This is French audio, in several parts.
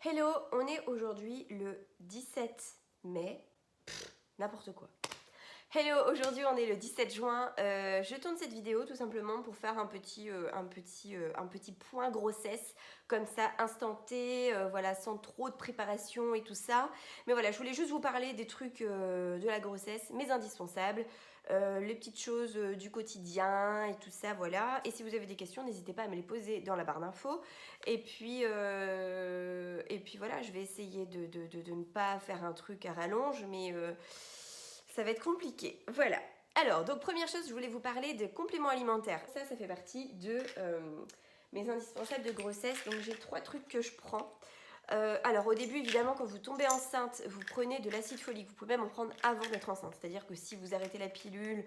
Hello, on est aujourd'hui le 17 mai, n'importe quoi. Hello, aujourd'hui on est le 17 juin, je tourne cette vidéo tout simplement pour faire un petit point grossesse, comme ça, instant T, voilà, sans trop de préparation et tout ça. Mais voilà, je voulais juste vous parler des trucs de la grossesse, mes indispensables, les petites choses du quotidien et tout ça, voilà. Et si vous avez des questions, n'hésitez pas à me les poser dans la barre d'infos. Et puis voilà, je vais essayer de ne pas faire un truc à rallonge, mais ça va être compliqué. Voilà. Alors, donc première chose, je voulais vous parler de compléments alimentaires. Ça fait partie de mes indispensables de grossesse. Donc j'ai 3 trucs que je prends. Alors au début, évidemment, quand vous tombez enceinte, vous prenez de l'acide folique. Vous pouvez même en prendre avant d'être enceinte. C'est-à-dire que si vous arrêtez la pilule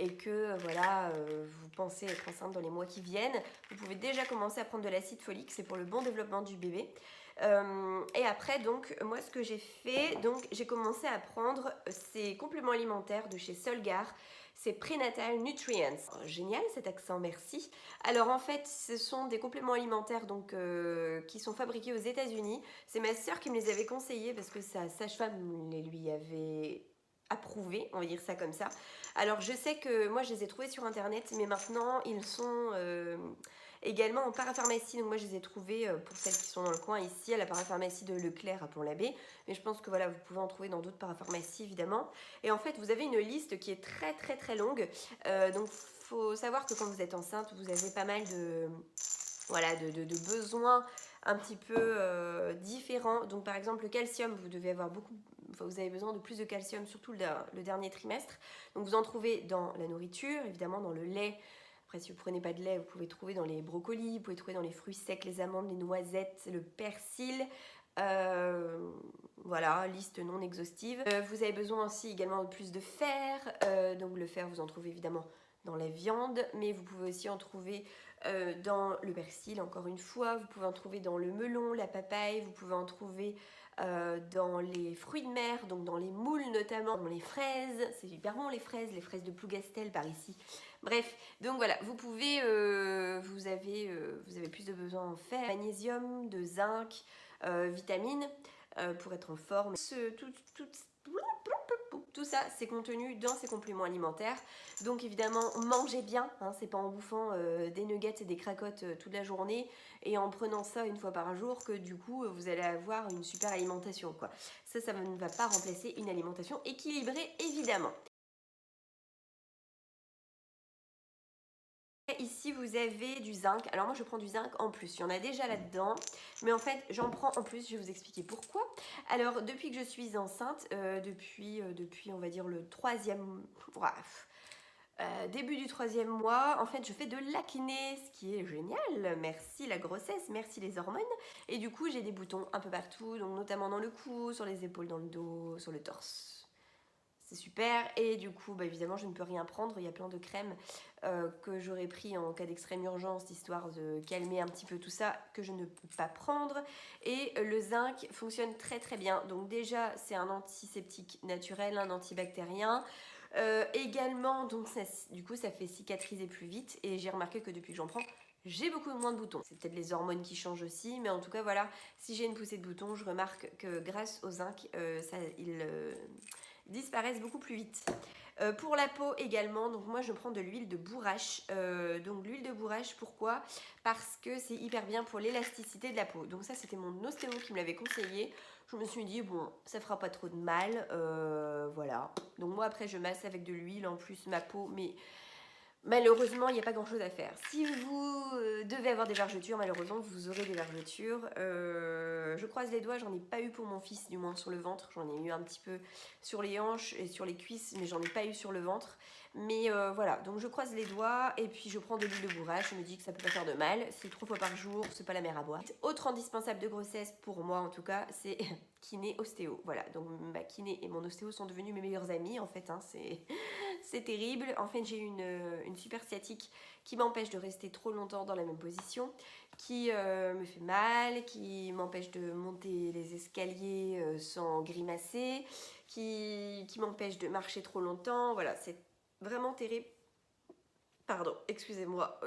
et que voilà, vous pensez être enceinte dans les mois qui viennent, vous pouvez déjà commencer à prendre de l'acide folique. C'est pour le bon développement du bébé. Et après, donc, moi, ce que j'ai fait, donc, j'ai commencé à prendre ces compléments alimentaires de chez Solgar. C'est Prenatal Nutrients. Oh, génial cet accent, merci. Alors en fait, ce sont des compléments alimentaires donc, qui sont fabriqués aux États-Unis. C'est ma sœur qui me les avait conseillés parce que sa sage-femme les lui avait approuvés, on va dire ça comme ça. Alors je sais que moi je les ai trouvés sur internet, mais maintenant ils sont également en parapharmacie. Donc moi je les ai trouvés pour celles qui sont dans le coin ici à la parapharmacie de Leclerc à Pont-l'Abbé. Mais je pense que voilà, vous pouvez en trouver dans d'autres parapharmacies évidemment. Et en fait vous avez une liste qui est très longue. Donc faut savoir que quand vous êtes enceinte, vous avez pas mal de, voilà, de besoins un petit peu différents. Donc par exemple le calcium, vous devez avoir beaucoup, enfin, vous avez besoin de plus de calcium, surtout le dernier trimestre. Donc vous en trouvez dans la nourriture, évidemment dans le lait. Après si vous prenez pas de lait, vous pouvez trouver dans les brocolis, vous pouvez trouver dans les fruits secs, les amandes, les noisettes, le persil. Voilà, liste non exhaustive. Vous avez besoin aussi également de plus de fer. Donc le fer, vous en trouvez évidemment dans la viande, mais vous pouvez aussi en trouver dans le persil, encore une fois. Vous pouvez en trouver dans le melon, la papaye. Vous pouvez en trouver dans les fruits de mer, donc dans les moules notamment, dans les fraises. C'est hyper bon les fraises de Plougastel par ici. Bref, donc voilà, vous pouvez, vous avez plus de besoins en fer, magnésium, de zinc, vitamines pour être en forme. Tout ça, c'est contenu dans ces compléments alimentaires. Donc évidemment, mangez bien, hein, c'est pas en bouffant des nuggets et des cracottes toute la journée et en prenant ça une fois par jour que du coup vous allez avoir une super alimentation, quoi. Ça ne va pas remplacer une alimentation équilibrée évidemment. Ici vous avez du zinc. Alors moi je prends du zinc en plus, il y en a déjà là-dedans, mais en fait j'en prends en plus, je vais vous expliquer pourquoi. Alors depuis que je suis enceinte, depuis on va dire le troisième, bref, début du 3e mois, en fait je fais de l'acné, ce qui est génial, merci la grossesse, merci les hormones, et du coup j'ai des boutons un peu partout, donc notamment dans le cou, sur les épaules, dans le dos, sur le torse. C'est super, et du coup bah évidemment je ne peux rien prendre, il y a plein de crèmes que j'aurais pris en cas d'extrême urgence, histoire de calmer un petit peu tout ça, que je ne peux pas prendre. Et le zinc fonctionne très bien, donc déjà c'est un antiseptique naturel, un antibactérien. Également, donc ça, du coup ça fait cicatriser plus vite, et j'ai remarqué que depuis que j'en prends, j'ai beaucoup moins de boutons. C'est peut-être les hormones qui changent aussi, mais en tout cas voilà, si j'ai une poussée de boutons, je remarque que grâce au zinc, ils disparaissent beaucoup plus vite. Pour la peau également, donc moi je prends de l'huile de bourrache. Donc l'huile de bourrache, pourquoi? Parce que c'est hyper bien pour l'élasticité de la peau. Donc ça c'était mon ostéo qui me l'avait conseillé. Je me suis dit bon, ça fera pas trop de mal, voilà. Donc moi après je masse avec de l'huile en plus ma peau, mais malheureusement, il n'y a pas grand chose à faire. Si vous devez avoir des vergetures, malheureusement, vous aurez des vergetures. Je croise les doigts, j'en ai pas eu pour mon fils, du moins sur le ventre. J'en ai eu un petit peu sur les hanches et sur les cuisses, mais j'en ai pas eu sur le ventre. Mais voilà, donc je croise les doigts et puis je prends de l'huile de bourrache. Je me dis que ça peut pas faire de mal. C'est 3 fois par jour, c'est pas la mer à boire. Autre indispensable de grossesse, pour moi en tout cas, c'est kiné ostéo. Voilà, donc ma kiné et mon ostéo sont devenus mes meilleurs amis en fait, hein, c'est terrible. En fait, j'ai une super sciatique qui m'empêche de rester trop longtemps dans la même position, qui me fait mal, qui m'empêche de monter les escaliers sans grimacer, qui m'empêche de marcher trop longtemps. Voilà, c'est vraiment terrible. Pardon, excusez-moi.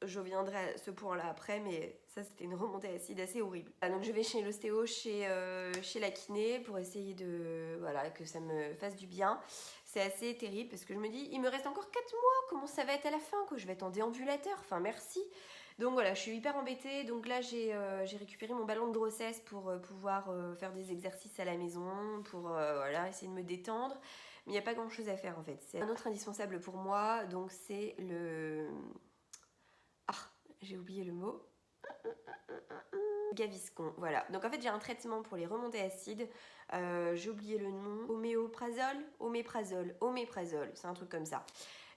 je viendrai à ce point là après, mais ça c'était une remontée acide assez horrible. Donc je vais chez l'ostéo, chez la kiné pour essayer de, voilà, que ça me fasse du bien. C'est assez terrible parce que je me dis, il me reste encore 4 mois, comment ça va être à la fin quoi, je vais être en déambulateur, enfin merci. Donc voilà, je suis hyper embêtée. Donc là, j'ai récupéré mon ballon de grossesse pour pouvoir faire des exercices à la maison, pour voilà, essayer de me détendre. Mais il n'y a pas grand chose à faire en fait. C'est un autre indispensable pour moi, donc c'est le... Ah, j'ai oublié le mot. Gaviscon, voilà. Donc en fait j'ai un traitement pour les remontées acides. J'ai oublié le nom. Oméprazole, c'est un truc comme ça.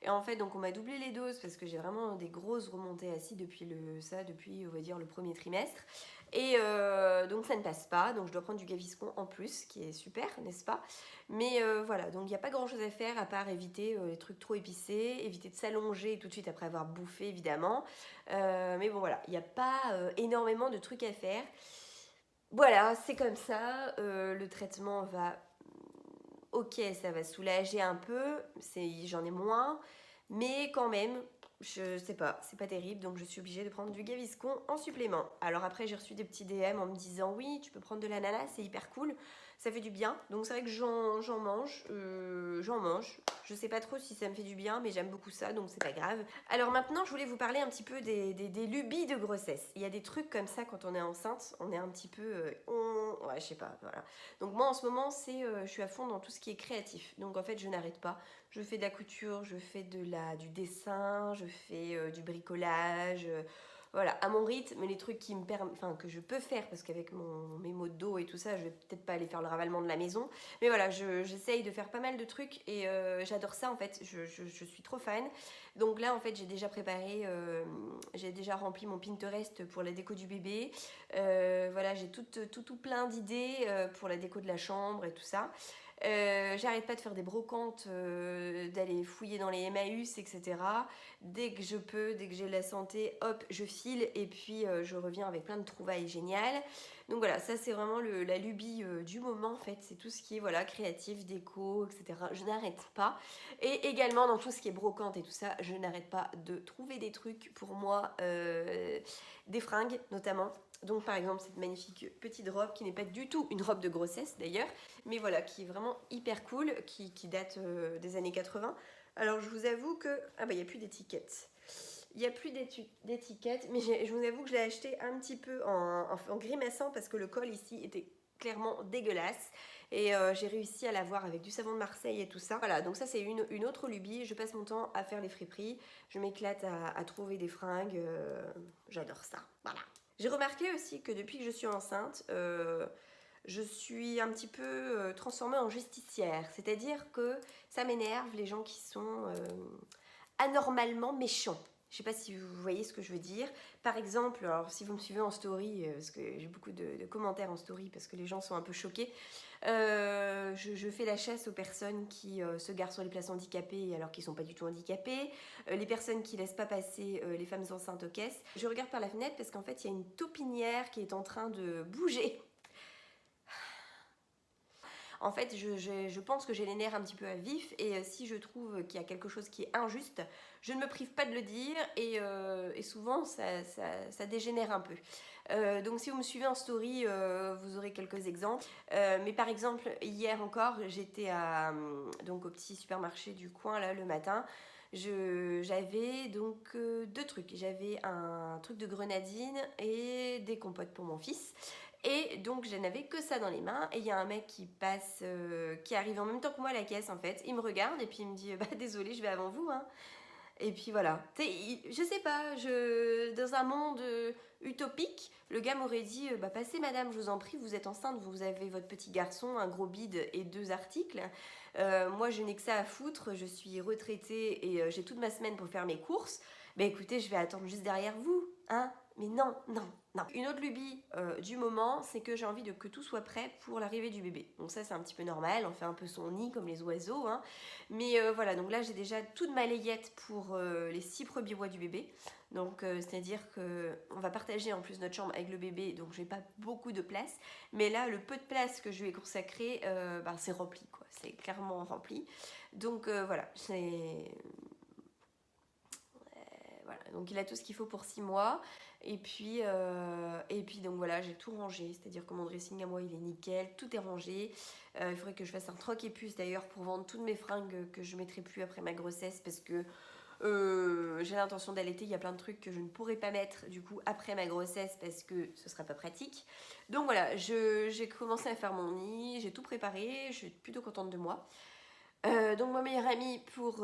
Et en fait donc on m'a doublé les doses parce que j'ai vraiment des grosses remontées acides depuis on va dire le premier trimestre. Et donc ça ne passe pas, donc je dois prendre du Gaviscon en plus, qui est super, n'est-ce pas? Mais voilà, donc il n'y a pas grand chose à faire à part éviter les trucs trop épicés, éviter de s'allonger tout de suite après avoir bouffé évidemment. Mais bon voilà, il n'y a pas énormément de trucs à faire. Voilà, c'est comme ça, le traitement va... Ok, ça va soulager un peu, j'en ai moins, mais quand même, je sais pas, c'est pas terrible, donc je suis obligée de prendre du Gaviscon en supplément. Alors après, j'ai reçu des petits DM en me disant oui, tu peux prendre de l'ananas, c'est hyper cool, ça fait du bien. Donc c'est vrai que j'en mange. Je sais pas trop si ça me fait du bien, mais j'aime beaucoup ça, donc c'est pas grave. Alors maintenant, je voulais vous parler un petit peu des lubies de grossesse. Il y a des trucs comme ça quand on est enceinte, on est un petit peu... ouais, je sais pas, voilà. Donc moi en ce moment, je suis à fond dans tout ce qui est créatif. Donc en fait, je n'arrête pas. Je fais de la couture, je fais du dessin, je fais du bricolage... voilà, à mon rythme, les trucs qui me enfin, que je peux faire, parce qu'avec mes maux de dos et tout ça, je vais peut-être pas aller faire le ravalement de la maison. Mais voilà, j'essaye de faire pas mal de trucs et j'adore ça en fait, je suis trop fan. Donc là en fait, j'ai déjà préparé, j'ai déjà rempli mon Pinterest pour la déco du bébé. Voilà, j'ai tout plein d'idées pour la déco de la chambre et tout ça. J'arrête pas de faire des brocantes, d'aller fouiller dans les Emmaüs, etc. Dès que je peux, dès que j'ai la santé, hop, je file et puis je reviens avec plein de trouvailles géniales. Donc voilà, ça c'est vraiment la lubie du moment en fait, c'est tout ce qui est voilà, créatif, déco, etc. Je n'arrête pas. Et également dans tout ce qui est brocante et tout ça, je n'arrête pas de trouver des trucs pour moi, des fringues notamment. Donc par exemple cette magnifique petite robe qui n'est pas du tout une robe de grossesse d'ailleurs, mais voilà, qui est vraiment hyper cool, qui date des années 80. Alors je vous avoue que... Ah bah il n'y a plus d'étiquette. Il n'y a plus d'étiquette, mais je vous avoue que je l'ai acheté un petit peu en grimaçant parce que le col ici était clairement dégueulasse. Et j'ai réussi à l'avoir avec du savon de Marseille et tout ça. Voilà, donc ça c'est une autre lubie. Je passe mon temps à faire les friperies. Je m'éclate à trouver des fringues. J'adore ça. Voilà. J'ai remarqué aussi que depuis que je suis enceinte, je suis un petit peu transformée en justicière. C'est-à-dire que ça m'énerve les gens qui sont anormalement méchants. Je ne sais pas si vous voyez ce que je veux dire. Par exemple, alors si vous me suivez en story, parce que j'ai beaucoup de commentaires en story parce que les gens sont un peu choqués, je fais la chasse aux personnes qui se garent sur les places handicapées alors qu'ils ne sont pas du tout handicapés, les personnes qui ne laissent pas passer les femmes enceintes aux caisses. Je regarde par la fenêtre parce qu'en fait il y a une taupinière qui est en train de bouger. En fait, je pense que j'ai les nerfs un petit peu à vif et si je trouve qu'il y a quelque chose qui est injuste, je ne me prive pas de le dire et souvent ça dégénère un peu. Donc si vous me suivez en story, vous aurez quelques exemples. Mais par exemple, hier encore, j'étais donc au petit supermarché du coin là le matin. J'avais donc deux trucs. J'avais un truc de grenadine et des compotes pour mon fils. Et donc je n'avais que ça dans les mains et il y a un mec qui passe, qui arrive en même temps que moi à la caisse en fait. Il me regarde et puis il me dit bah désolé je vais avant vous hein. Et puis voilà, je sais pas, dans un monde utopique, le gars m'aurait dit bah passez madame, je vous en prie, vous êtes enceinte, vous avez votre petit garçon, un gros bide et 2 articles. Moi je n'ai que ça à foutre, je suis retraitée et j'ai toute ma semaine pour faire mes courses. Bah écoutez, je vais attendre juste derrière vous, hein. Mais non, non, non. Une autre lubie du moment, c'est que j'ai envie que tout soit prêt pour l'arrivée du bébé. Donc ça c'est un petit peu normal, on fait un peu son nid comme les oiseaux, hein. Mais voilà, donc là j'ai déjà toute ma layette pour les 6 premiers mois du bébé. Donc c'est-à-dire qu'on va partager en plus notre chambre avec le bébé, donc j'ai pas beaucoup de place. Mais là, le peu de place que je lui ai consacré, c'est rempli, quoi. C'est clairement rempli. Donc voilà, voilà, donc il a tout ce qu'il faut pour 6 mois. Et puis donc voilà, j'ai tout rangé, c'est-à-dire que mon dressing à moi il est nickel, tout est rangé. Il faudrait que je fasse un troc et puce d'ailleurs pour vendre toutes mes fringues que je mettrai plus après ma grossesse, parce que j'ai l'intention d'allaiter, il y a plein de trucs que je ne pourrai pas mettre du coup après ma grossesse parce que ce sera pas pratique. Donc voilà, j'ai commencé à faire mon nid, j'ai tout préparé, je suis plutôt contente de moi. Donc ma meilleure amie pour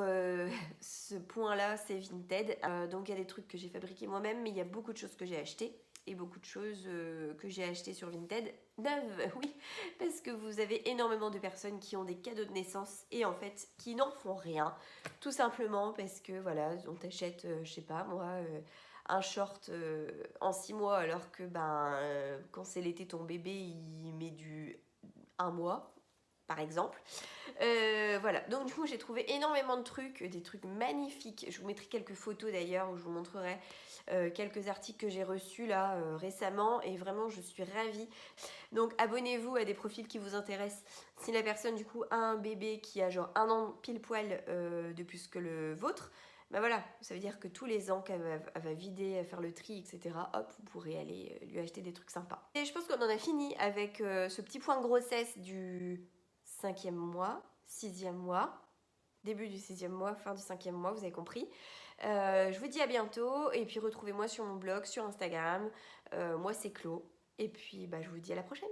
ce point là c'est Vinted. Donc il y a des trucs que j'ai fabriqués moi-même, mais il y a beaucoup de choses que j'ai achetées. Et beaucoup de choses que j'ai achetées sur Vinted neuves, oui, parce que vous avez énormément de personnes qui ont des cadeaux de naissance et en fait qui n'en font rien, tout simplement parce que voilà, on t'achète, je sais pas moi, un short en 6 mois alors que quand c'est l'été ton bébé il met du 1 mois par exemple. Voilà, donc du coup j'ai trouvé énormément de trucs, des trucs magnifiques. Je vous mettrai quelques photos d'ailleurs où je vous montrerai quelques articles que j'ai reçus là récemment et vraiment je suis ravie. Donc abonnez-vous à des profils qui vous intéressent. Si la personne du coup a un bébé qui a genre 1 an pile poil de plus que le vôtre, bah voilà, ça veut dire que tous les ans qu'elle va vider, faire le tri, etc., hop, vous pourrez aller lui acheter des trucs sympas. Et je pense qu'on en a fini avec ce petit point grossesse du 5e mois, 6e mois, début du 6e mois, fin du 5e mois, vous avez compris. Je vous dis à bientôt et puis retrouvez-moi sur mon blog, sur Instagram. Moi c'est Clo et puis je vous dis à la prochaine.